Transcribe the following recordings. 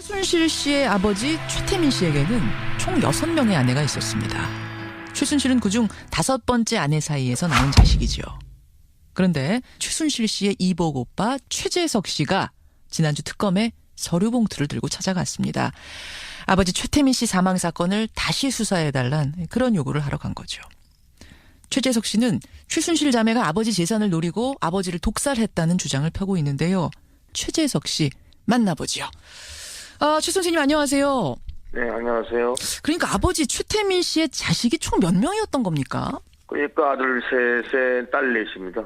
최순실 씨의 아버지 최태민 씨에게는 총 6명의 아내가 있었습니다. 최순실은 그중 5번째 아내 사이에서 낳은 자식이죠. 그런데 최순실 씨의 이복 오빠 최재석 씨가 지난주 특검에 서류 봉투를 들고 찾아갔습니다. 아버지 최태민 씨 사망 사건을 다시 수사해달란 그런 요구를 하러 간 거죠. 최재석 씨는 최순실 자매가 아버지 재산을 노리고 아버지를 독살했다는 주장을 펴고 있는데요. 최재석 씨 만나보죠. 최 선생님 안녕하세요. 네, 안녕하세요. 그러니까 아버지 최태민 씨의 자식이 총 몇 명이었던 겁니까? 그러니까 아들 셋에 딸 넷입니다.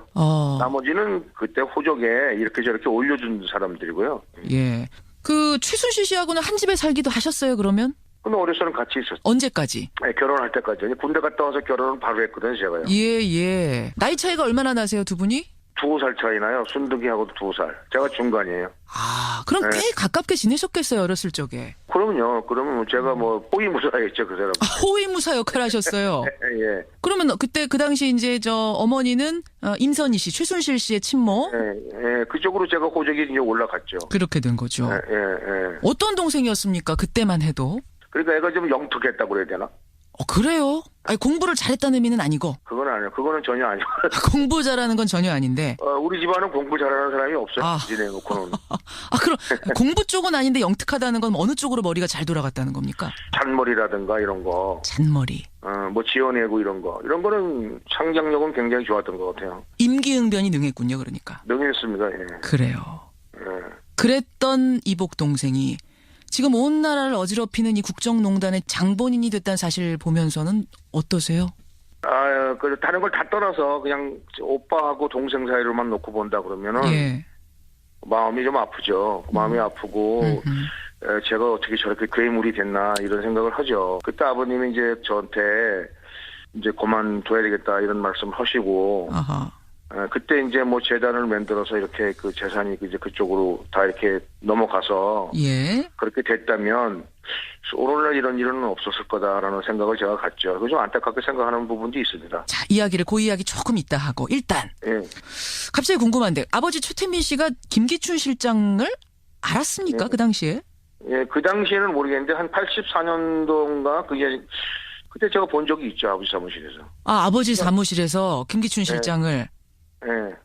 나머지는 그때 호적에 이렇게 저렇게 올려준 사람들이고요. 예. 그 최순실 씨하고는 한 집에 살기도 하셨어요, 그러면? 근데 어려서는 같이 있었어요. 언제까지? 네, 결혼할 때까지. 군대 갔다 와서 결혼을 바로 했거든요, 제가요. 예. 나이 차이가 얼마나 나세요, 두 분이? 2살 차이 나요. 순둥이하고도 2살. 제가 중간이에요. 그럼 네. 꽤 가깝게 지내셨겠어요, 어렸을 적에. 그럼요. 그러면 제가 호위무사했죠, 그 사람. 호위무사 역할 하셨어요. 예. 그러면 그때 그 당시 이제 어머니는 임선희 씨, 최순실 씨의 친모. 예. 그쪽으로 제가 호적이 이제 올라갔죠. 그렇게 된 거죠. 예. 어떤 동생이었습니까? 그때만 해도. 그러니까 애가 좀 영특했다고 그래야 되나? 그래요? 아니, 공부를 잘했다는 의미는 아니고. 그건 아니에요. 그거는 전혀 아니고. 공부 잘하는 건 전혀 아닌데. 우리 집안은 공부 잘하는 사람이 없어요. 지내놓고는. 그럼 공부 쪽은 아닌데 영특하다는 건 어느 쪽으로 머리가 잘 돌아갔다는 겁니까? 잔머리라든가 이런 거. 잔머리. 지어내고 이런 거. 이런 거는 상상력은 굉장히 좋았던 것 같아요. 임기응변이 능했군요, 그러니까. 능했습니다. 예. 그래요. 예. 그랬던 이복 동생이 지금 온 나라를 어지럽히는 이 국정농단의 장본인이 됐다는 사실 보면서는 어떠세요? 다른 걸 다 떠나서 그냥 오빠하고 동생 사이로만 놓고 본다 그러면은 예. 마음이 좀 아프죠. 마음이 아프고 제가 어떻게 저렇게 괴물이 됐나 이런 생각을 하죠. 그때 아버님이 이제 저한테 이제 그만둬야 되겠다 이런 말씀 하시고 아하. 그때 이제 재단을 만들어서 이렇게 그 재산이 이제 그쪽으로 다 이렇게 넘어가서 예. 그렇게 됐다면 오늘날 이런 일은 없었을 거다라는 생각을 제가 갖죠. 그래서 좀 안타깝게 생각하는 부분도 있습니다. 자, 그 이야기 조금 이따 하고 일단 예. 갑자기 궁금한데 아버지 최태민 씨가 김기춘 실장을 알았습니까? 예. 그 당시에? 예, 그 당시에는 모르겠는데 한 84년도인가 그때 제가 본 적이 있죠. 아버지 사무실에서. 아버지 사무실에서 김기춘 실장을. 예.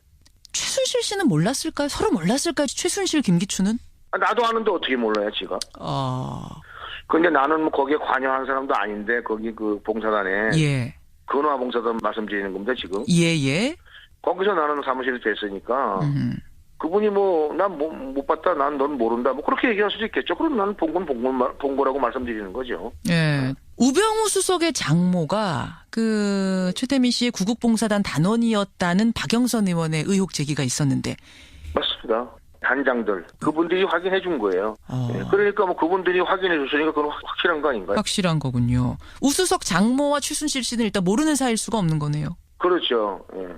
최순실 씨는 몰랐을까요? 서로 몰랐을까요? 최순실, 김기춘은? 나도 아는데 어떻게 몰라요, 지가? 근데 나는 거기에 관여한 사람도 아닌데 거기 그 봉사단에. 예. 근화 봉사단 말씀드리는 겁니다, 지금. 예. 거기서 나는 사무실에 됐으니까. 그분이 난 못 봤다, 난 넌 모른다, 그렇게 얘기할 수도 있겠죠. 그럼 나는 본 거라고 말씀드리는 거죠. 예. 우병우 수석의 장모가 그 최태민 씨의 구국봉사단 단원이었다는 박영선 의원의 의혹 제기가 있었는데. 맞습니다. 단장들, 그분들이 확인해 준 거예요. 예, 그러니까 그분들이 확인해 줬으니까 그건 확실한 거 아닌가요? 확실한 거군요. 우수석 장모와 최순실 씨는 일단 모르는 사이일 수가 없는 거네요. 그렇죠. 예.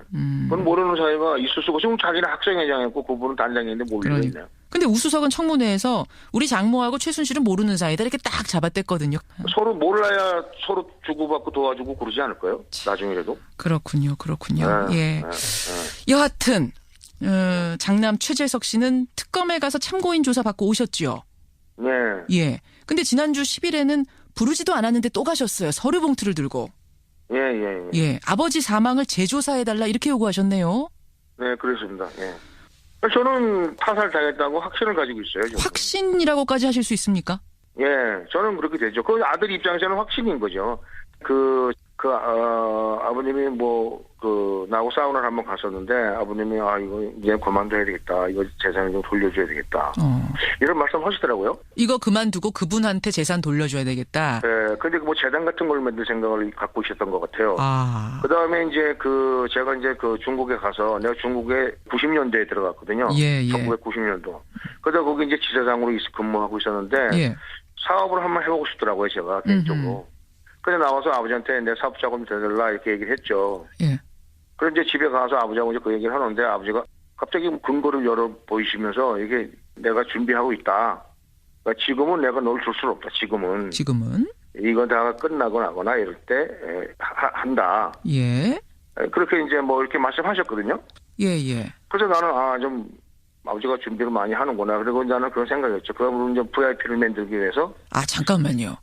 그건 모르는 사이가 있을 수가. 지금 자기는 학생회장이었고 그분은 단장인데 모르고 있네요. 근데 우수석은 청문회에서 우리 장모하고 최순실은 모르는 사이다 이렇게 딱 잡아댔거든요. 서로 몰라야 서로 주고받고 도와주고 그러지 않을까요? 나중에라도. 그렇군요. 예. 여하튼 장남 최재석 씨는 특검에 가서 참고인 조사 받고 오셨죠. 네. 예. 근데 지난주 10일에는 부르지도 않았는데 또 가셨어요. 서류 봉투를 들고. 예. 아버지 사망을 재조사해달라 이렇게 요구하셨네요. 네, 그렇습니다. 예. 저는 타살 당했다고 확신을 가지고 있어요. 저는. 확신이라고까지 하실 수 있습니까? 예, 저는 그렇게 되죠. 그 아들 입장에서는 확신인 거죠. 아버님이 나하고 사우나를 한번 갔었는데, 아버님이, 이거 이제 그만둬야 되겠다. 이거 재산을 좀 돌려줘야 되겠다. 이런 말씀 하시더라고요. 이거 그만두고 그분한테 재산 돌려줘야 되겠다. 예, 근데 재단 같은 걸 만들 생각을 갖고 있었던 것 같아요. 그 다음에 이제 제가 이제 중국에 가서, 내가 중국에 90년대에 들어갔거든요. 예. 1990년도. 그러다 거기 이제 지사장으로 근무하고 있었는데, 예. 사업을 한번 해보고 싶더라고요, 제가, 개인적으로. 근데 나와서 아버지한테 내 사업 자금 대달라 이렇게 얘기를 했죠. 예. 그럼 이제 집에 가서 아버지하고 이제 그 얘기를 하는데 아버지가 갑자기 근거를 열어 보이시면서 이게 내가 준비하고 있다. 그러니까 지금은 내가 널 줄 수는 없다. 지금은. 이거 다 끝나고 나거나 이럴 때 한다. 예. 그렇게 이제 이렇게 말씀하셨거든요. 예. 그래서 나는 좀 아버지가 준비를 많이 하는구나. 그리고 나는 그런 생각이었죠. 그러면 이제 VIP를 만들기 위해서. 아, 잠깐만요.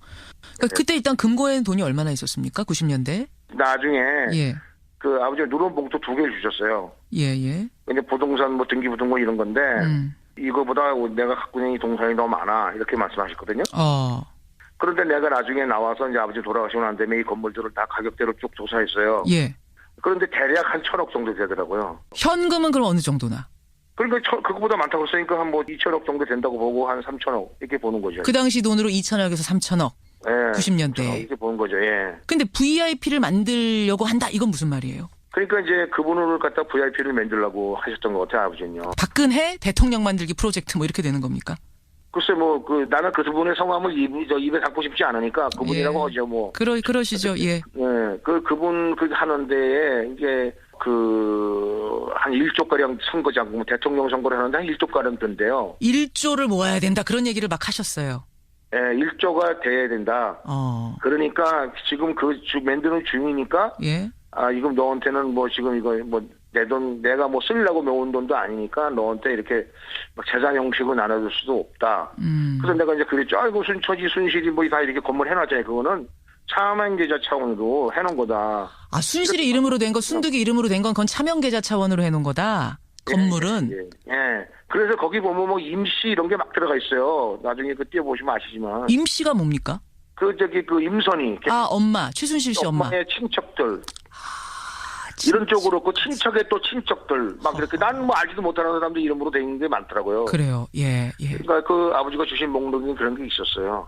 그러니까 그때 일단 금고에는 돈이 얼마나 있었습니까? 90년대? 나중에 예. 그 아버지가 누런 봉투 2개를 주셨어요. 예, 예. 근데 부동산 뭐 등기부등본 이런 건데 이거보다 내가 갖고 있는 이 동산이 더 많아 이렇게 말씀하셨거든요. 그런데 내가 나중에 나와서 이제 아버지 돌아가시고 난 다음에 이 건물들을 다 가격대로 쭉 조사했어요. 예. 그런데 대략 한 1,000억 정도 되더라고요. 현금은 그럼 어느 정도나? 그러니까 그거보다 많다고 했으니까 한 뭐 2,000억 정도 된다고 보고 한 3,000억 이렇게 보는 거죠. 그 당시 돈으로 2,000억에서 3,000억. 예. 90년대. 이렇게 보는 거죠. 예. 근데 VIP를 만들려고 한다. 이건 무슨 말이에요? 그러니까 이제 그분을 갖다 VIP를 만들려고 하셨던 것 같아요, 아버지는요. 박근혜 대통령 만들기 프로젝트 뭐 이렇게 되는 겁니까? 글쎄 나는 그분의 성함을 입에 담고 싶지 않으니까 그분이라고 예. 하죠, 뭐. 그러시죠, 예. 예. 그분 하는 데에 이게 한 1조가량 선거자금, 대통령 선거를 하는데 한 1조가량 든대요. 1조를 모아야 된다. 그런 얘기를 막 하셨어요. 예, 1조가 돼야 된다. 그러니까 지금 만드는 중이니까. 예. 지금 너한테는 뭐 지금 이거 뭐 내 돈 내가 뭐 쓰려고 모은 돈도 아니니까 너한테 이렇게 막 재산 형식으로 나눠줄 수도 없다. 그래서 내가 이제 그랬죠. 아이고 순실이 뭐 다 이렇게 건물 해놨잖아요. 그거는 차명계좌 차원으로 해놓은 거다. 아, 순실이 이름으로 된 거, 순득이 이름으로 된 건 그건 차명계좌 차원으로 해놓은 거다. 건물은. 예. 그래서 거기 보면 뭐 임시 이런 게 막 들어가 있어요. 나중에 그 띄워보시면 아시지만. 임씨가 뭡니까? 그 임선이. 엄마. 최순실 씨 엄마. 엄마의 친척들. 이런 쪽으로 그 친척의 또 친척들 막 이렇게 난 뭐 알지도 못하는 사람들 이름으로 돼 있는 게 많더라고요. 그래요. 예, 예. 그러니까 그 아버지가 주신 목록에 그런 게 있었어요.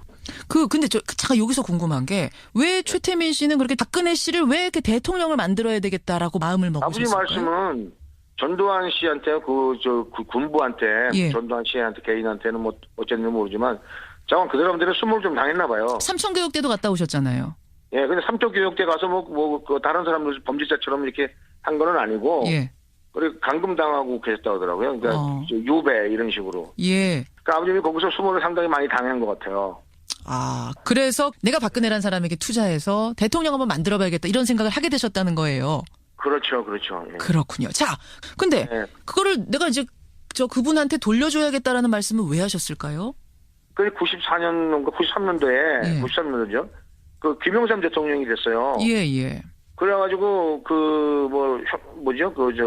근데 잠깐 여기서 궁금한 게 왜 최태민 씨는 그렇게 박근혜 씨를 왜 이렇게 대통령을 만들어야 되겠다라고 마음을 먹으셨을까요? 아버지 말씀은 전두환 씨한테 그 군부한테 예. 전두환 씨한테 개인한테는 뭐 어쨌는지 모르지만 자관 그 사람들은 수모를 좀 당했나 봐요. 삼천교육 때도 갔다 오셨잖아요. 예, 근데 삼척교육대 가서 그 다른 사람들 범죄자처럼 이렇게 한 거는 아니고. 예. 그리고 감금당하고 계셨다고 하더라고요. 그러니까 유배 이런 식으로. 예. 그러니까 아버님이 거기서 수모를 상당히 많이 당한 것 같아요. 그래서 내가 박근혜란 사람에게 투자해서 대통령 한번 만들어봐야겠다 이런 생각을 하게 되셨다는 거예요. 그렇죠. 예. 그렇군요. 자, 근데 그거를 내가 이제 그분한테 돌려줘야겠다라는 말씀을 왜 하셨을까요? 그 93년도에 93년도죠. 그 김영삼 대통령이 됐어요. 예. 그래가지고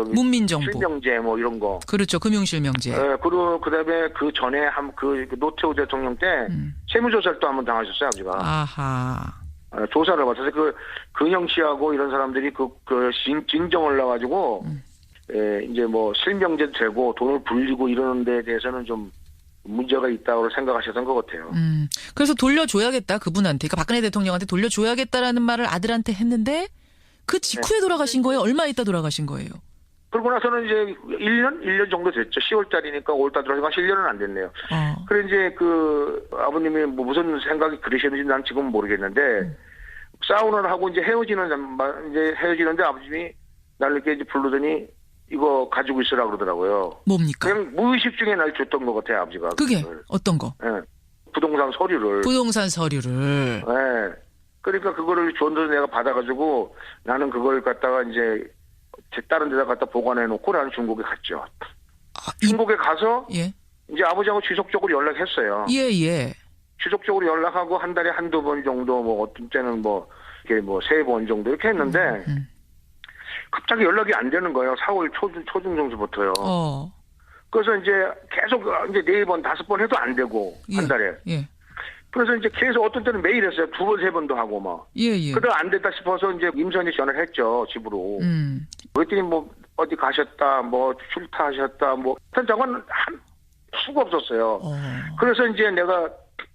문민정부 실명제 뭐 이런 거. 그렇죠. 금융실명제. 그리고 그다음에 그 전에 그 노태우 대통령 때 세무조사를 또 한번 당하셨어요, 아버지가. 아하. 조사를 받아서 근영 씨하고 이런 사람들이 진정을 나가지고 이제 뭐 실명제도 되고 돈을 불리고 이러는 데 대해서는 좀 문제가 있다고 생각하셨던 것 같아요. 그래서 돌려줘야겠다 그분한테. 그러니까 박근혜 대통령한테 돌려줘야겠다라는 말을 아들한테 했는데 그 직후에 돌아가신 거예요? 얼마 있다 돌아가신 거예요? 그러고 나서는 이제 1년 정도 됐죠. 10월달이니까 5월달 들어가서 1년은 안 됐네요. 그래 이제 아버님이 뭐 무슨 생각이 그러셨는지 난 지금 모르겠는데 싸우는 하고 이제 헤어지는데 아버님이 나를 이렇게 이제 부르더니 이거 가지고 있으라 그러더라고요. 뭡니까? 그냥 무의식 중에 날 줬던 것 같아요, 아버지가. 그게 어떤 거? 예. 부동산 서류를. 예. 그러니까 그거를 줬는데 내가 받아가지고 나는 그걸 갖다가 이제 다른 데다 갖다 보관해 놓고 나는 중국에 갔죠. 중국에 가서 이제 아버지하고 지속적으로 연락했어요. 예. 지속적으로 연락하고 한 달에 한두 번 정도 뭐 어떤 때는 이렇게 3번 정도 이렇게 했는데 갑자기 연락이 안 되는 거예요. 4월 초중 정도부터요. 그래서 이제 계속 이제 4번, 5번 해도 안 되고 한 달에. 예. 그래서 이제 계속 어떤 때는 매일 했어요. 2번, 3번도 하고 막. 예. 그러다 안 됐다 싶어서 이제 임선이 전화를 했죠. 집으로. 그랬더니 뭐 어디 가셨다, 뭐 출타하셨다, 뭐 전장은 한 수가 없었어요. 그래서 이제 내가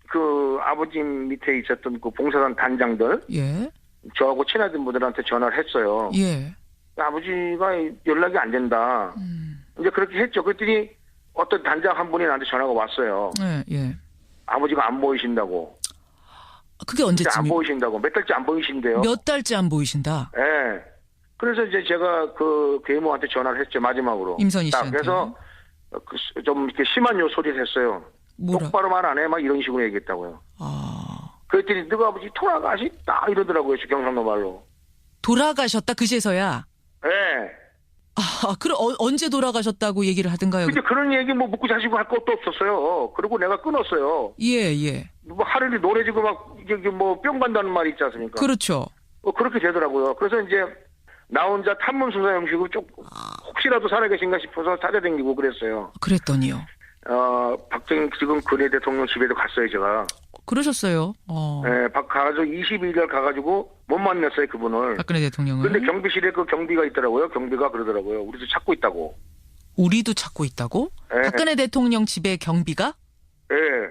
그 아버지 밑에 있었던 그 봉사단 단장들, 저하고 친하던 분들한테 전화를 했어요. 아버지가 연락이 안 된다. 이제 그렇게 했죠. 그랬더니 어떤 단장 한 분이 나한테 전화가 왔어요. 아버지가 안 보이신다고. 그게 언제쯤? 안 보이신다고. 몇 달째 안 보이신대요. 몇 달째 안 보이신다. 네. 그래서 이제 제가 그 계모한테 전화를 했죠. 마지막으로. 임선희 씨한테. 그래서 좀 이렇게 심한 요소리를 했어요. 똑바로 말 안 해. 막 이런 식으로 얘기했다고요. 그랬더니 너가 아버지 돌아가셨다 이러더라고요. 경상도 말로. 돌아가셨다 그제서야. 네. 그럼 언제 돌아가셨다고 얘기를 하던가요? 근데 그런 얘기 뭐 묻고 자시고 할 것도 없었어요. 그리고 내가 끊었어요. 예. 뭐 하루를 노래지고 막 이게 뭐 뿅 간다는 말이 있지 않습니까? 그렇죠. 그렇게 되더라고요. 그래서 이제 나 혼자 탐문수사 형식으로 좀 혹시라도 살아계신가 싶어서 찾아다니고 그랬어요. 그랬더니요. 박정희 지금 근해 대통령 집에도 갔어요, 제가. 그러셨어요. 네, 가가지고 22일 가가지고 못 만났어요, 그분을. 박근혜 대통령을. 근데 경비실에 그 경비가 있더라고요. 경비가 그러더라고요. 우리도 찾고 있다고. 우리도 찾고 있다고? 네. 박근혜 대통령 집에 경비가? 예. 네.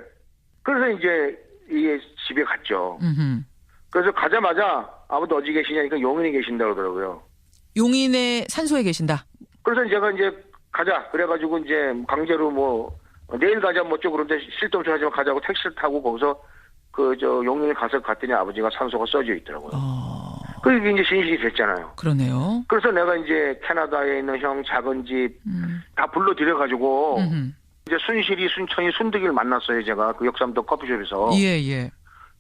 그래서 이제 이 집에 갔죠. 음흠. 그래서 가자마자 아무도 어디 계시냐니까 용인에 계신다 그러더라고요. 용인의 산소에 계신다. 그래서 제가 이제 가자 그래가지고 이제 강제로 뭐 내일 가자 뭐 쪽 그런데 실동좀 하지만 가자고 택시를 타고 거기서 용인에 가서 갔더니 아버지가 산소가 써져 있더라고요. 그게 이제 신실이 됐잖아요. 그러네요. 그래서 내가 이제 캐나다에 있는 형 작은 집 다 불러들여가지고 이제 순실이 순천이 순득이를 만났어요. 제가 그 역삼동 커피숍에서. 예.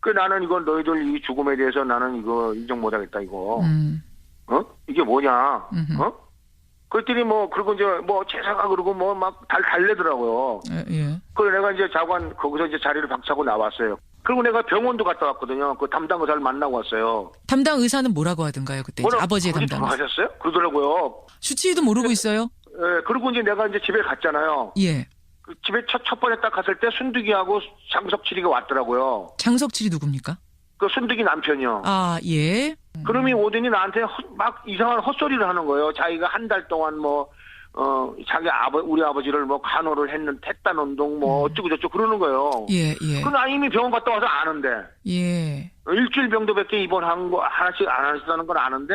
그 나는 이거 너희들 이 죽음에 대해서 나는 이거 인정 못하겠다 이거. 이게 뭐냐? 그랬더니 그리고 이제 제사가 그러고 막 달래더라고요. 예. 그래서 내가 이제 자관 거기서 이제 자리를 박차고 나왔어요. 그리고 내가 병원도 갔다 왔거든요. 그 담당 의사를 만나고 왔어요. 담당 의사는 뭐라고 하던가요 그때? 아버지의 담당. 하셨어요? 그러더라고요. 주치의도 모르고 있어요? 예. 그리고 이제 내가 이제 집에 갔잖아요. 예. 그 집에 첫 번에 딱 갔을 때 순득이하고 장석칠이가 왔더라고요. 장석칠이 누굽니까? 그 순득이 남편이요. 예. 그러면 오더니 나한테 막 이상한 헛소리를 하는 거예요. 자기가 한 달 동안 자기 우리 아버지를 간호를 했단 운동 어쩌고저쩌고 그러는 거예요. 예. 그 나 이미 병원 갔다 와서 아는데. 예. 일주일 정도밖에 입원한 거 하나씩 안 하시다는 건 아는데.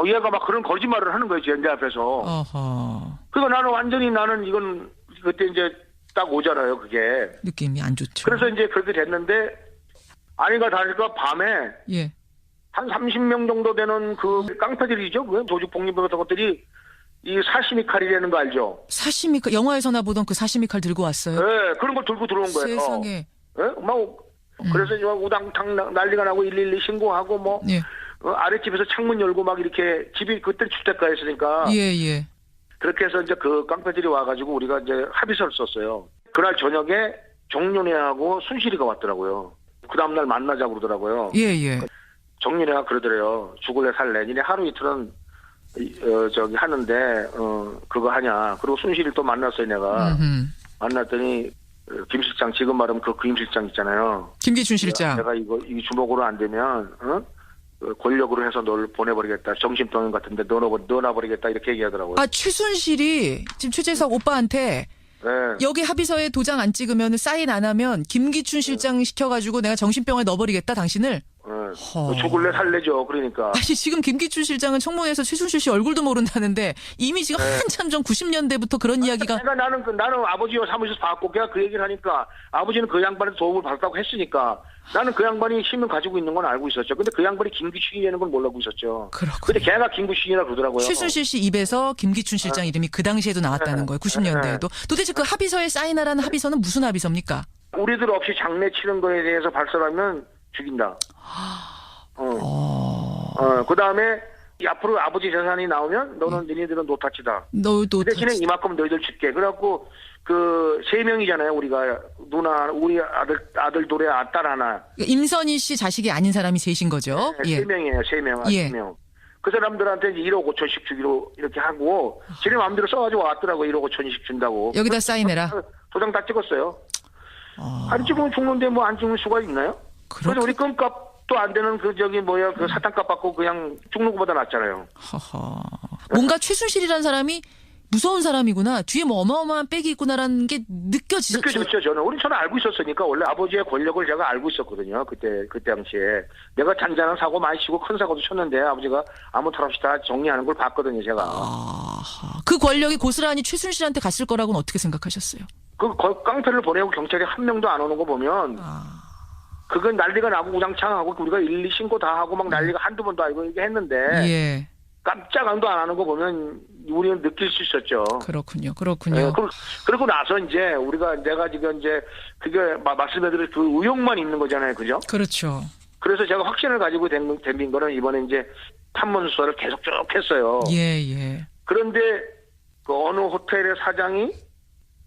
얘가 막 그런 거짓말을 하는 거예요. 제 앞에서. 어허. 그러니까 나는 완전히 이건 그때 이제 딱 오잖아요. 그게. 느낌이 안 좋죠. 그래서 이제 그렇게 됐는데 아니가 다를까 밤에. 예. 한 30명 정도 되는 그 깡패들이죠. 그 조직 폭력배 같은 것들이 이 사시미 칼이라는 거 알죠? 사시미 칼, 영화에서나 보던 그 사시미 칼 들고 왔어요? 네, 그런 걸 들고 들어온 거예요. 세상에. 네? 그래서 이제 우당탕 난리가 나고 112 신고하고 예. 아랫집에서 창문 열고 막 이렇게 집이 그때 주택가였으니까. 예. 그렇게 해서 이제 그 깡패들이 와가지고 우리가 이제 합의서를 썼어요. 그날 저녁에 정윤회하고 순실이가 왔더라고요. 그 다음날 만나자고 그러더라고요. 예. 정윤회가 그러더래요. 죽을래 살래. 니네 하루 이틀은 하는데 그거 하냐. 그리고 순실이를 또 만났어요 내가. 만났더니 김 실장 지금 말하면 그 김 실장 있잖아요. 김기춘 실장. 내가 이 주먹으로 안 되면 권력으로 해서 널 보내버리겠다. 정신병원 같은데 넣어놔버리겠다 이렇게 얘기하더라고요. 최순실이 지금 최재석 오빠한테 네. 여기 합의서에 도장 안 찍으면 사인 안 하면 김기춘 실장 시켜가지고 내가 정신병원에 넣어버리겠다 당신을. 죽을래 살래죠. 그러니까. 지금 김기춘 실장은 청문회에서 최순실 씨 얼굴도 모른다는데 이미 지금 한참 전 90년대부터 그런 이야기가. 그러니까 나는 아버지 사무실에서 봤고 걔가 그 얘기를 하니까 아버지는 그 양반한테 도움을 받았다고 했으니까 나는 그 양반이 힘을 가지고 있는 건 알고 있었죠. 근데 그 양반이 김기춘이라는 건 몰라고 있었죠. 그렇군요. 근데 걔가 김기춘이라 그러더라고요. 최순실 씨 입에서 김기춘 실장 이름이 그 당시에도 나왔다는 거예요. 90년대에도. 도대체 그 합의서에 사인하라는 합의서는 무슨 합의서입니까? 우리들 없이 장례 치른 거에 대해서 발설하면 죽인다. 그 다음에 앞으로 아버지 재산이 나오면 너는 너희들은 노타치다. 그 대신에 이만큼 너희들 줄게. 그래갖고 그 3명이잖아요. 우리가 누나 우리 아들 둘에 딸 하나. 임선희 씨 자식이 아닌 사람이 셋인 거죠. 네, 3명이에요. 3명. 3명. 그 사람들한테 이제 1억 5천씩 주기로 이렇게 하고 지네 마음대로 써가지고 왔더라고. 1억 5천씩 준다고. 여기다 사인해라. 도장 다 찍었어요. 안 찍으면 죽는데 안 죽을 수가 있나요? 그래서 우리 끔값도 안 되는 그 사탕값 받고 그냥 죽는 것보다 낫잖아요. 뭔가 최순실이라는 사람이 무서운 사람이구나. 뒤에 어마어마한 백이 있구나라는 게 느껴지죠. 느껴졌죠, 저는 알고 있었으니까 원래 아버지의 권력을 제가 알고 있었거든요. 그때 당시에. 내가 잔잔한 사고 많이 치고 큰 사고도 쳤는데 아버지가 아무 탈 없이 다 정리하는 걸 봤거든요, 제가. 그 권력이 고스란히 최순실한테 갔을 거라고는 어떻게 생각하셨어요? 그 깡패를 보내고 경찰이 한 명도 안 오는 거 보면 그건 난리가 나고 우장창하고 우리가 112 신고 다 하고 막 난리가 한두 번도 아니고 이렇게 했는데 예. 깜짝도 안 하는 거 보면 우리는 느낄 수 있었죠. 그렇군요. 네, 그러고 나서 이제 내가 지금 이제 그게 말씀해드릴 그 의혹만 있는 거잖아요. 그죠? 그렇죠. 그래서 제가 확신을 가지고 된 거는 이번에 이제 탐문 수사를 계속 쭉 했어요. 예. 그런데 그 어느 호텔의 사장이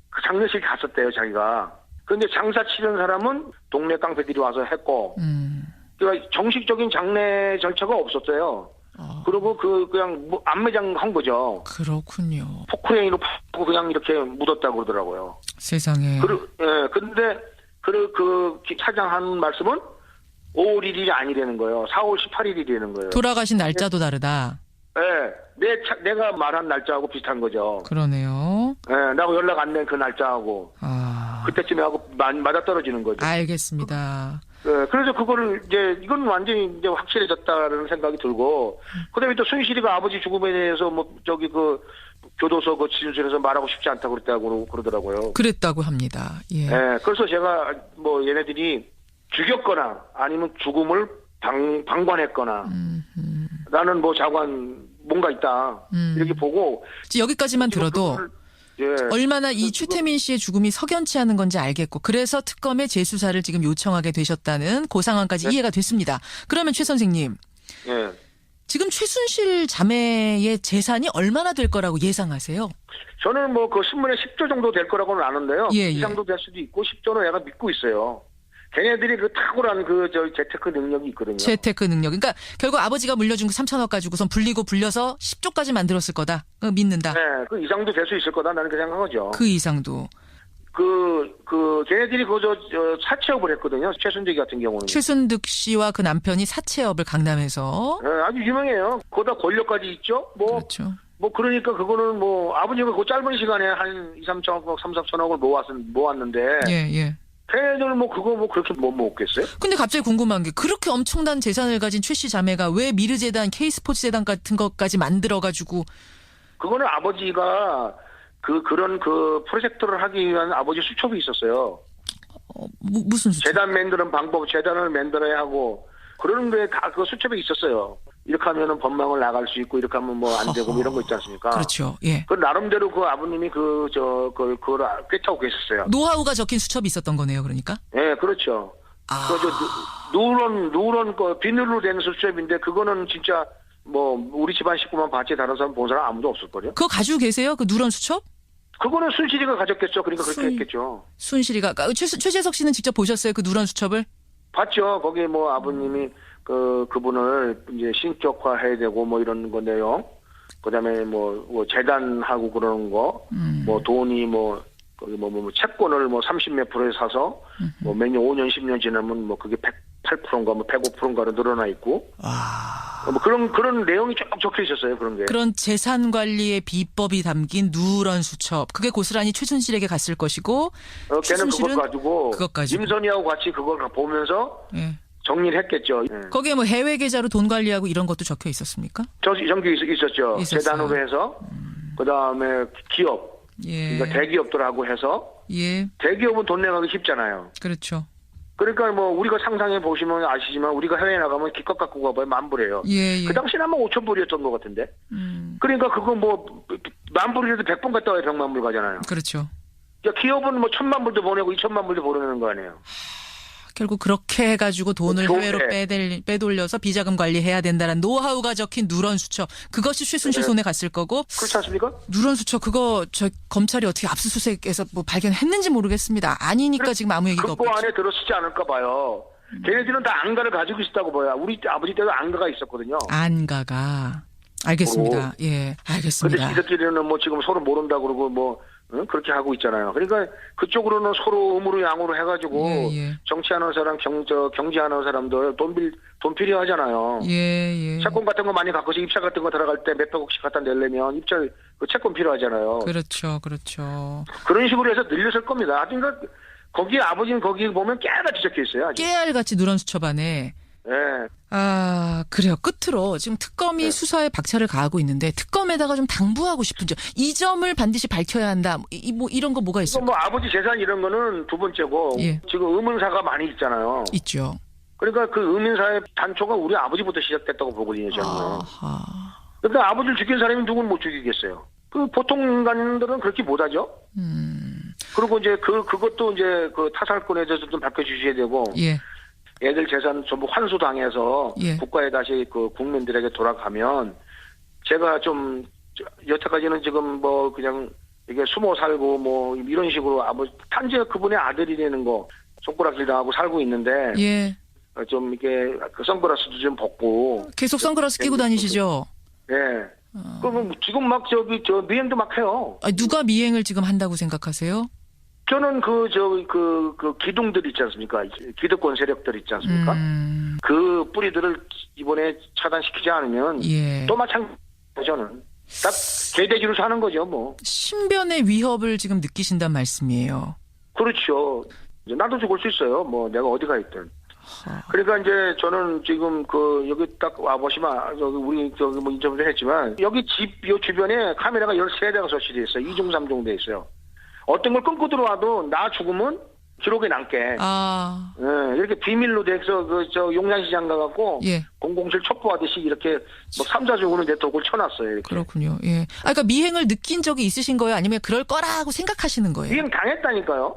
그 장례식 갔었대요, 자기가. 그런데 장사 치는 사람은 동네 깡패들이 와서 했고, 그러니까 정식적인 장례 절차가 없었어요. 그리고 그냥 안매장 한 거죠. 그렇군요. 포크레인으로 파고 그냥 이렇게 묻었다고 그러더라고요. 세상에. 근데 그 사장 한 말씀은 5월 1일이 아니라는 거예요. 4월 18일이라는 거예요. 돌아가신 날짜도 다르다. 네, 내가 말한 날짜하고 비슷한 거죠. 그러네요. 네, 나하고 연락 안 된 그 날짜하고 그때쯤에 하고 맞아 떨어지는 거죠. 알겠습니다. 네, 그래서 그거를 이건 완전히 이제 확실해졌다는 생각이 들고, 그다음에 또 순실이가 아버지 죽음에 대해서 교도소 그 진술에서 말하고 싶지 않다고 그랬다고 그러더라고요. 그랬다고 합니다. 예. 네, 그래서 제가 얘네들이 죽였거나 아니면 죽음을 방관했거나 나는 자관 뭔가 있다 이렇게 보고 여기까지만 들어도 예. 얼마나 이 최태민 씨의 죽음이 석연치 않은 건지 알겠고 그래서 특검에 재수사를 지금 요청하게 되셨다는 그 상황까지 이해가 됐습니다. 그러면 최 선생님, 지금 최순실 자매의 재산이 얼마나 될 거라고 예상하세요? 저는 그 신문에 10조 정도 될 거라고는 아는데요. 이상도 될 수도 있고 10조는 내가 믿고 있어요. 걔네들이 그 탁월한 재테크 능력이 있거든요. 재테크 능력. 그러니까 결국 아버지가 물려준 그 3천억 가지고선 불려서 10조까지 만들었을 거다. 믿는다. 네, 그 이상도 될 수 있을 거다. 나는 그 생각하죠. 그 이상도. 걔네들이 사채업을 했거든요. 최순득 같은 경우는. 최순득 씨와 그 남편이 사채업을 강남에서. 네, 아주 유명해요. 거기다 권력까지 있죠. 그렇죠. 그러니까 그거는 아버지가 그 짧은 시간에 한 2, 3천억, 3, 4천억을 모았는데. 예. 걔네들 그거 그렇게 못 모았겠어요? 근데 갑자기 궁금한 게 그렇게 엄청난 재산을 가진 최 씨 자매가 왜 미르재단, K스포츠재단 같은 것까지 만들어가지고. 그거는 아버지가 그런 프로젝트를 하기 위한 아버지 수첩이 있었어요. 무슨 수첩? 재단을 만들어야 하고, 그런 게 다 그 수첩에 있었어요. 이렇게 하면은 법망을 나갈 수 있고, 이렇게 하면 안 되고, 이런 거 있지 않습니까? 그렇죠. 예. 나름대로 아버님이 그걸 꿰차고 계셨어요. 노하우가 적힌 수첩이 있었던 거네요, 그러니까? 예, 그렇죠. 누런 비닐로 된 수첩인데, 그거는 진짜, 우리 집안 식구만 봤지, 다른 사람 본 사람 아무도 없을걸요? 그거 가지고 계세요? 그 누런 수첩? 그거는 순실이가 가졌겠죠. 그러니까 그렇게 했겠죠. 순실이가. 최재석 씨는 직접 보셨어요? 그 누런 수첩을? 봤죠. 거기에 아버님이 그분을 이제 신격화해야 되고 이런 거 내용. 그다음에 재단하고 그러는 거. 돈이 거기 채권을 30몇 프로에 사서 매년 5년 10년 지나면 그게 108%인가 105%인가로 늘어나 있고. 그런 내용이 쭉 적혀 있었어요. 그런 게. 그런 재산 관리의 비법이 담긴 누런 수첩. 그게 고스란히 최순실에게 갔을 것이고. 걔는 그것 가지고 임선희하고 같이 그걸 보면서 정리를 했겠죠. 거기에 해외 계좌로 돈 관리하고 이런 것도 적혀 있었습니까? 정기 있었죠. 재단으로 해서 그다음에 기업. 그러니까 대기업들하고 해서. 대기업은 돈 내가기 쉽잖아요. 그렇죠. 그러니까 우리가 상상해 보시면 아시지만 우리가 해외 나가면 기껏 갖고 가봐야 10,000불이에요. 그 당시는 아마 5,000불이었던 것 같은데. 그러니까 그거 10,000불이라도 100번 갔다 와야 100만 불 가잖아요. 그렇죠. 기업은 1,000,000불도 보내고 2,000,000불도 보내는 거 아니에요. 결국 그렇게 해가지고 돈을 해외로 빼돌려서 비자금 관리해야 된다는 노하우가 적힌 누런 수첩. 그것이 최순실 손에 갔을 거고. 그렇지 않습니까? 누런 수첩 그거 검찰이 어떻게 압수수색해서 발견했는지 모르겠습니다. 아니니까 지금 아무 얘기가 없죠. 그 안에 들어쓰지 않을까 봐요. 걔네들은 다 안가를 가지고 있었다고 봐요. 우리 아버지 때도 안가가 있었거든요. 안가가. 알겠습니다. 예, 알겠습니다. 근데 지들끼리는 지금 서로 모른다 그러고 그렇게 하고 있잖아요. 그러니까 그쪽으로는 서로 음으로 양으로 해가지고 정치하는 사람, 경제하는 사람들 돈 필요하잖아요. 채권 같은 거 많이 갖고서 입찰 같은 거 들어갈 때 몇백억씩 갖다 내려면 채권 필요하잖아요. 그렇죠. 그런 식으로 해서 늘렸을 겁니다. 그러니까 아버지는 거기 보면 깨알같이 적혀 있어요. 아주. 깨알같이 누런 수첩 안에. 그래요. 끝으로 지금 특검이 수사에 박차를 가하고 있는데 특검에다가 좀 당부하고 싶은 점, 이 점을 반드시 밝혀야 한다. 이런 거 뭐가 있어요? 아버지 재산 이런 거는 두 번째고 지금 의문사가 많이 있잖아요. 있죠. 그러니까 그 의문사의 단초가 우리 아버지부터 시작됐다고 보거든요, 저는. 그러니까 아버지를 죽인 사람이 누군 못 죽이겠어요. 보통 인간들은 그렇게 못하죠. 그리고 이제 그것도 이제 타살꾼에 대해서 좀 밝혀주셔야 되고. 애들 재산 전부 환수당해서 국가에 다시 국민들에게 돌아가면 제가 좀 여태까지는 지금 뭐 그냥 이게 숨어 살고 뭐 이런 식으로 단지 그분의 아들이라는 거 손가락질 당하고 살고 있는데 예. 좀 이게 그 선글라스도 좀 벗고 계속 선글라스 끼고 다니시죠? 예. 그럼 지금 막 미행도 막 해요. 누가 미행을 지금 한다고 생각하세요? 저는 그 기둥들 있지 않습니까? 기득권 세력들 있지 않습니까? 그 뿌리들을 이번에 차단시키지 않으면 예. 또 마찬가지 저는 딱 개돼지로 사는 거죠, 뭐. 신변의 위협을 지금 느끼신단 말씀이에요. 그렇죠. 나도 죽을 수 있어요. 뭐 내가 어디가 있든. 그러니까 이제 저는 지금 여기 딱 와보시면 우리 뭐 인터뷰도 했지만 여기 집 요 주변에 카메라가 13대가 설치돼 있어요. 2중 3중 돼 있어요. 어떤 걸 끊고 들어와도 나 죽으면 기록에 남게. 예, 이렇게 비밀로 돼서 용산시장 가갖고 예. 007 첩보하듯이 이렇게 뭐 3, 4중으로 내 독을 쳐놨어요. 이렇게. 그렇군요. 예. 그러니까 미행을 느낀 적이 있으신 거예요? 아니면 그럴 거라고 생각하시는 거예요? 미행 당했다니까요.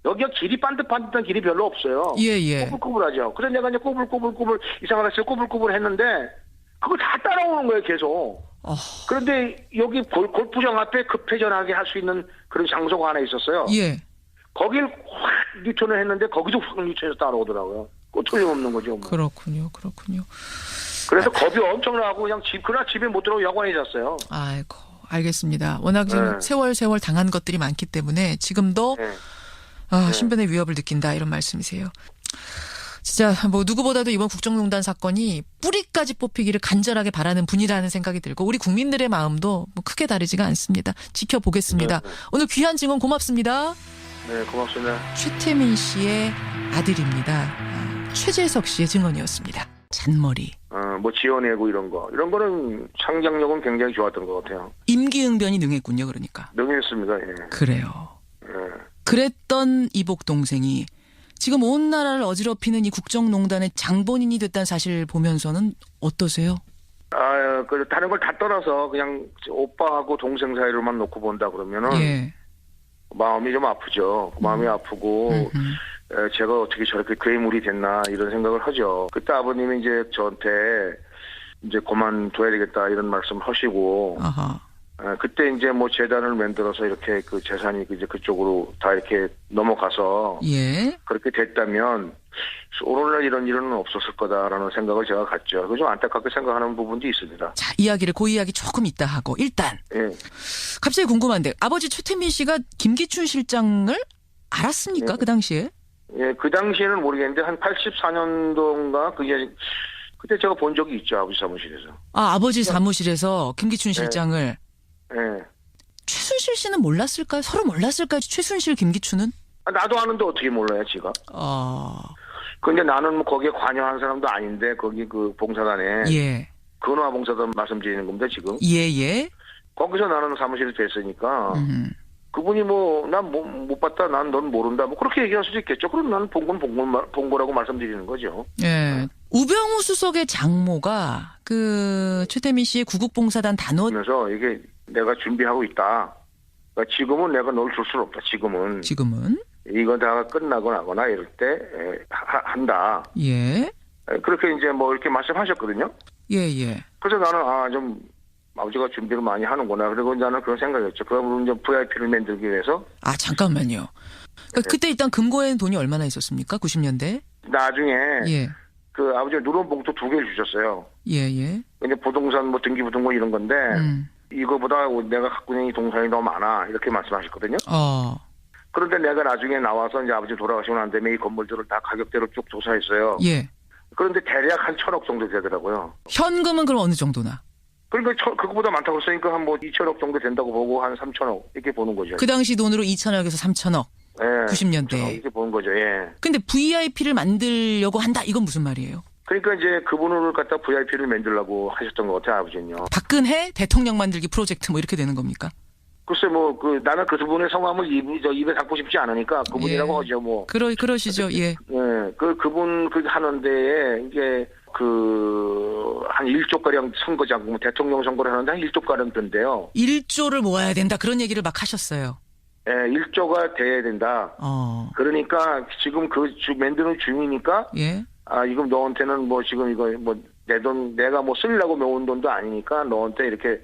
여기가 길이 반듯반듯한 길이 별로 없어요. 예. 꼬불꼬불하죠. 그래서 내가 이제 꼬불꼬불 이상하다 해서 꼬불꼬불 했는데 그걸 다 따라오는 거예요, 계속. 그런데 여기 골프장 앞에 급회전하게 할 수 있는 그런 장소가 하나 있었어요. 예. 거길 확 뉴턴을 했는데 거기도 확 뉴턴해서 따라오더라고요. 그 틀림없는 거죠. 뭐. 그렇군요. 그래서 겁이 엄청나고 그냥 그날 집에 못 들어오고 여관에 잤어요. 아이고, 알겠습니다. 워낙 지금 세월 당한 것들이 많기 때문에 지금도 신변의 위협을 느낀다 이런 말씀이세요. 진짜 뭐 누구보다도 이번 국정농단 사건이 뿌리까지 뽑히기를 간절하게 바라는 분이라는 생각이 들고 우리 국민들의 마음도 뭐 크게 다르지가 않습니다. 지켜보겠습니다. 오늘 귀한 증언 고맙습니다. 네, 고맙습니다. 최태민 씨의 아들입니다. 최재석 씨의 증언이었습니다. 잔머리. 뭐 지어내고 이런 거는 창작력은 굉장히 좋았던 것 같아요. 임기응변이 능했군요, 그러니까. 능했습니다. 예. 그래요. 예. 그랬던 이복 동생이 지금 온 나라를 어지럽히는 이 국정농단의 장본인이 됐다는 사실 보면서는 어떠세요? 다른 걸 다 떠나서 그냥 오빠하고 동생 사이로만 놓고 본다 그러면은 예. 마음이 좀 아프죠. 마음이 아프고 제가 어떻게 저렇게 괴물이 됐나 이런 생각을 하죠. 그때 아버님이 이제 저한테 이제 그만둬야 되겠다 이런 말씀 하시고 그때 이제 뭐 재단을 만들어서 이렇게 그 재산이 이제 그쪽으로 다 이렇게 넘어가서 예. 그렇게 됐다면 오늘날 이런 일은 없었을 거다라는 생각을 제가 갖죠. 그거 좀 안타깝게 생각하는 부분도 있습니다. 자, 그 이야기 조금 이따 하고 일단 예. 갑자기 궁금한데 아버지 최태민 씨가 김기춘 실장을 알았습니까? 예. 그 당시에? 예, 그 당시에는 모르겠는데 한 84년도인가 그때 제가 본 적이 있죠. 아버지 사무실에서. 아버지 사무실에서 김기춘 실장을. 예. 최순실 씨는 몰랐을까요? 서로 몰랐을까요? 최순실, 김기춘은? 나도 아는데 어떻게 몰라요, 지가? 근데 나는 뭐 거기에 관여한 사람도 아닌데 거기 그 봉사단에 예. 근화봉사단 말씀드리는 겁니다, 지금. 예. 거기서 나는 사무실에 됐으니까 그분이 뭐 난 못 봤다, 난 넌 모른다, 뭐 그렇게 얘기할 수도 있겠죠. 그럼 나는 본 거라고 말씀드리는 거죠. 예. 우병우 수석의 장모가 그 최태민 씨의 구국봉사단 단원. 그래서 이게 내가 준비하고 있다. 그러니까 지금은 내가 널 줄 수는 없다. 지금은. 이거 다 끝나고 나거나 이럴 때 한다. 예. 그렇게 이제 뭐 이렇게 말씀하셨거든요. 예. 그래서 나는 좀 아버지가 준비를 많이 하는구나. 그리고 나는 그런 생각이었죠. 그러면 이제 VIP를 만들기 위해서. 잠깐만요. 그러니까 그때 일단 금고에는 돈이 얼마나 있었습니까? 90년대? 나중에 예. 그 아버지가 누런 봉투 2개를 주셨어요. 예. 근데 부동산 뭐 등기부등본 이런 건데 이거보다 내가 갖고 있는 이 동산이 너무 많아 이렇게 말씀하셨거든요. 그런데 내가 나중에 나와서 이제 아버지 돌아가시고 난 다음에 이 건물들을 다 가격대로 쭉 조사했어요. 예. 그런데 대략 한 1,000억 정도 되더라고요. 현금은 그럼 어느 정도나? 그러니까 그거보다 많다고 했으니까 한 뭐 2,000억 정도 된다고 보고 한 3,000억 이렇게 보는 거죠. 그 당시 돈으로 2,000억에서 3,000억. 예. 90년대. 이렇게 보는 거죠. 예. 근데 VIP를 만들려고 한다. 이건 무슨 말이에요? 그러니까 이제 그분을 갖다 VIP를 만들려고 하셨던 것 같아요, 아버지는요. 박근혜 대통령 만들기 프로젝트 뭐 이렇게 되는 겁니까? 글쎄 나는 그 분의 성함을 입에 담고 싶지 않으니까 그분이라고 하죠, 뭐. 그러시죠, 예. 예, 그분 하는 데에 이게 한 1조가량 선거장, 대통령 선거를 하는데 한 1조가량 든대요. 1조를 모아야 된다. 그런 얘기를 막 하셨어요. 예, 1조가 돼야 된다. 그러니까 지금 만드는 중이니까. 예. 이거 너한테는 뭐 지금 이거 뭐 내 돈 내가 뭐 쓰려고 모은 돈도 아니니까 너한테 이렇게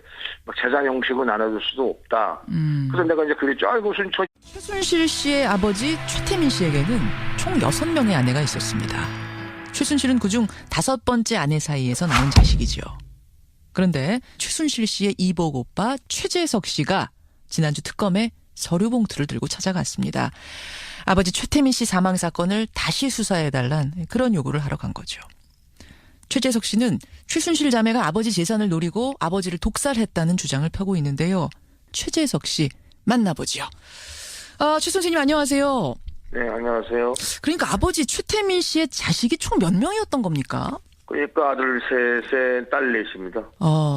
막 재산 형식으로 나눠줄 수도 없다. 그래서 내가 이제 그랬죠. 아이고 최순실 씨의 아버지 최태민 씨에게는 총 6명의 아내가 있었습니다. 최순실은 그중 5번째 아내 사이에서 낳은 자식이죠. 그런데 최순실 씨의 이복 오빠 최재석 씨가 지난주 특검에 서류 봉투를 들고 찾아갔습니다. 아버지 최태민 씨 사망 사건을 다시 수사해달란 그런 요구를 하러 간 거죠. 최재석 씨는 최순실 자매가 아버지 재산을 노리고 아버지를 독살했다는 주장을 펴고 있는데요. 최재석 씨 만나보죠. 최순실님 안녕하세요. 네, 안녕하세요. 그러니까 아버지 최태민 씨의 자식이 총 몇 명이었던 겁니까? 그러니까 아들 셋에 딸 넷입니다.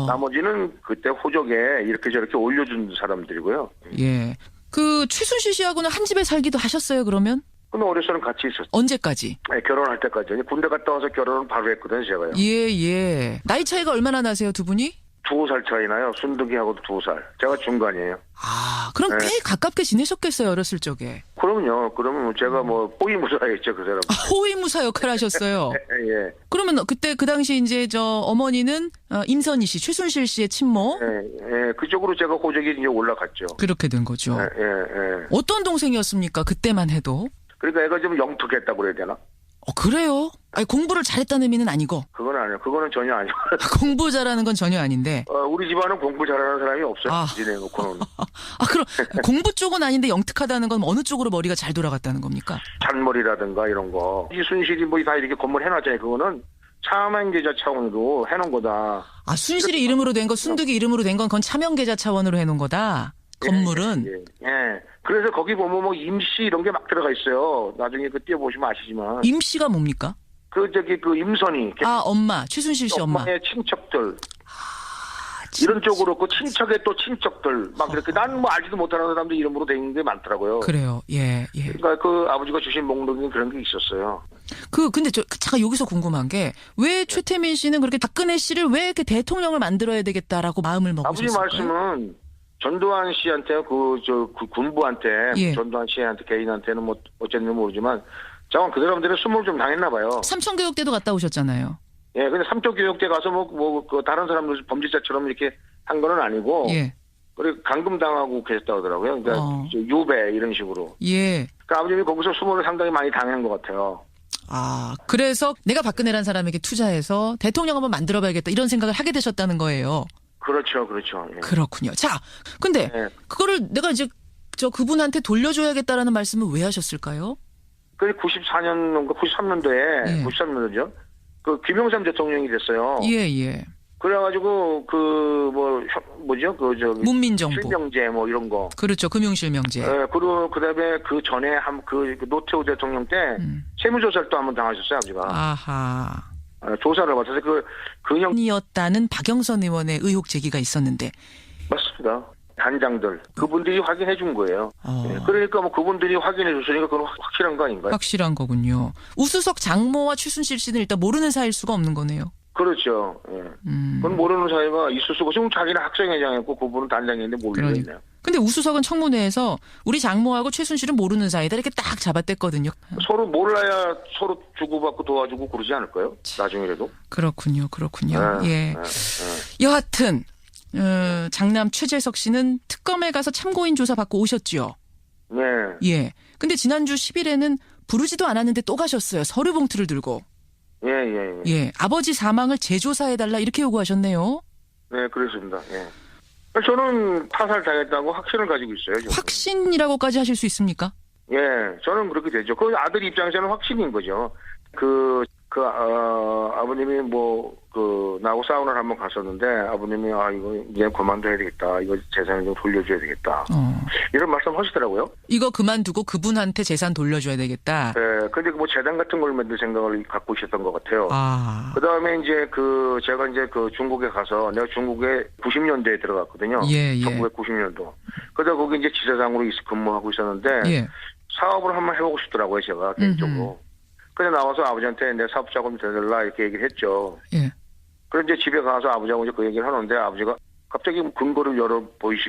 나머지는 그때 호적에 이렇게 저렇게 올려준 사람들이고요. 예. 그 최순실 씨하고는 한 집에 살기도 하셨어요, 그러면? 근데 어려서는 같이 있었어요. 언제까지? 네, 결혼할 때까지. 군대 갔다 와서 결혼을 바로 했거든요, 제가요. 예. 나이 차이가 얼마나 나세요, 두 분이? 2살 차이 나요. 순둥이하고도 2살. 제가 중간이에요. 그럼 꽤 가깝게 지내셨겠어요, 어렸을 적에. 그럼요. 그러면 제가 뭐 호위무사였죠, 그 사람. 호위무사 역할을 하셨어요. 예. 그러면 그때 그 당시 이제 어머니는 임선희 씨, 최순실 씨의 친모. 예. 그쪽으로 제가 호적이 이제 올라갔죠. 그렇게 된 거죠. 예. 어떤 동생이었습니까? 그때만 해도. 그러니까 애가 좀 영특했다고 그래야 되나? 그래요? 아니, 공부를 잘했다는 의미는 아니고. 그건 아니에요. 그거는 전혀 아니고. 공부 잘하는 건 전혀 아닌데. 우리 집안은 공부 잘하는 사람이 없어요. 지내놓고는. 그럼 공부 쪽은 아닌데 영특하다는 건 어느 쪽으로 머리가 잘 돌아갔다는 겁니까? 잔머리라든가 이런 거. 이순실이 뭐 다 이렇게 건물 해놨잖아요. 그거는 차명계좌 차원으로 해놓은 거다. 순실이 이름으로 된 거, 순득이 이름으로 된 건 그건 차명계좌 차원으로 해놓은 거다. 건물은. 예. 그래서 거기 보면 뭐 임씨 이런 게 막 들어가 있어요. 나중에 그 띄워보시면 아시지만. 임씨가 뭡니까? 그 임선희. 엄마. 최순실 씨 엄마. 엄마의 친척들. 이런 쪽으로 그 친척의 또 친척들. 막 이렇게 난 뭐 알지도 못하는 사람들 이름으로 돼 있는 게 많더라고요. 그래요. 예. 그러니까 그 아버지가 주신 목록에 그런 게 있었어요. 근데 잠깐 여기서 궁금한 게 왜 최태민 씨는 그렇게 박근혜 씨를 왜 이렇게 대통령을 만들어야 되겠다라고 마음을 먹으셨을까요? 아버지 말씀은 전두환 씨한테 그 군부한테 전두환 씨한테 개인한테는 뭐 어쨌는지 모르지만 자관 그 사람들은 수모를 좀 당했나 봐요. 삼천교육대도 갔다 오셨잖아요. 예, 근데 삼천교육대 가서 그 다른 사람들 범죄자처럼 이렇게 한 거는 아니고. 예. 그리고 감금당하고 계셨다고 하더라고요. 그러니까 유배 이런 식으로. 예. 그러니까 아버님이 거기서 수모를 상당히 많이 당한 것 같아요. 그래서 내가 박근혜라는 사람에게 투자해서 대통령 한번 만들어봐야겠다 이런 생각을 하게 되셨다는 거예요. 그렇죠. 예. 그렇군요. 자, 근데 그거를 내가 이제 그분한테 돌려줘야겠다라는 말씀을 왜 하셨을까요? 그 94년인가 93년도에 93년도죠. 그 김영삼 대통령이 됐어요. 예. 그래가지고 문민정부 실명제 뭐 이런 거. 그렇죠. 금융실명제. 그리고 그다음에 그 전에 그 노태우 대통령 때 세무조사를 또 한번 당하셨어요, 아버지가. 아하. 조사를 받아서 근형이었다는 박영선 의원의 의혹 제기가 있었는데. 맞습니다. 단장들 그분들이 확인해 준 거예요. 그러니까 뭐 그분들이 확인해 줬으니까 그건 확실한 거 아닌가요? 확실한 거군요. 우수석 장모와 최순실 씨는 일단 모르는 사이일 수가 없는 거네요. 그렇죠. 예. 그건 모르는 사이가 있을 수가. 지금 자기는 학생회장이었고 그분은 단장인데 모르겠네요. 근데 우수석은 청문회에서 우리 장모하고 최순실은 모르는 사이다 이렇게 딱 잡아댔거든요. 서로 몰라야 서로 주고받고 도와주고 그러지 않을까요? 나중에라도. 그렇군요. 예. 여하튼 장남 최재석 씨는 특검에 가서 참고인 조사 받고 오셨죠. 네. 예. 근데 지난주 10일에는 부르지도 않았는데 또 가셨어요. 서류 봉투를 들고. 예. 아버지 사망을 재조사해달라 이렇게 요구하셨네요. 네, 그렇습니다. 예. 저는 타살 당했다고 확신을 가지고 있어요. 저는. 확신이라고까지 하실 수 있습니까? 예, 저는 그렇게 되죠. 그 아들 입장에서는 확신인 거죠. 아버님이 나하고 사우나를 한번 갔었는데, 아버님이, 이거 이제 그만둬야 되겠다. 이거 재산을 좀 돌려줘야 되겠다. 이런 말씀 하시더라고요. 이거 그만두고 그분한테 재산 돌려줘야 되겠다. 네, 근데 재단 같은 걸 만들 생각을 갖고 있었던 것 같아요. 그 다음에 이제 제가 이제 중국에 가서, 내가 중국에 90년대에 들어갔거든요. 예. 1990년도. 그러다 거기 이제 지사장으로 근무하고 있었는데, 사업을 한번 해보고 싶더라고요, 제가, 개인적으로. 그래서 나와서 아버지한테 내 사업 자금 대달라 이렇게 얘기를 했죠. 예. 그런데 이제 집에 가서 아버지하고 이제 그 얘기를 하는데 아버지가 갑자기 근거를 보이시고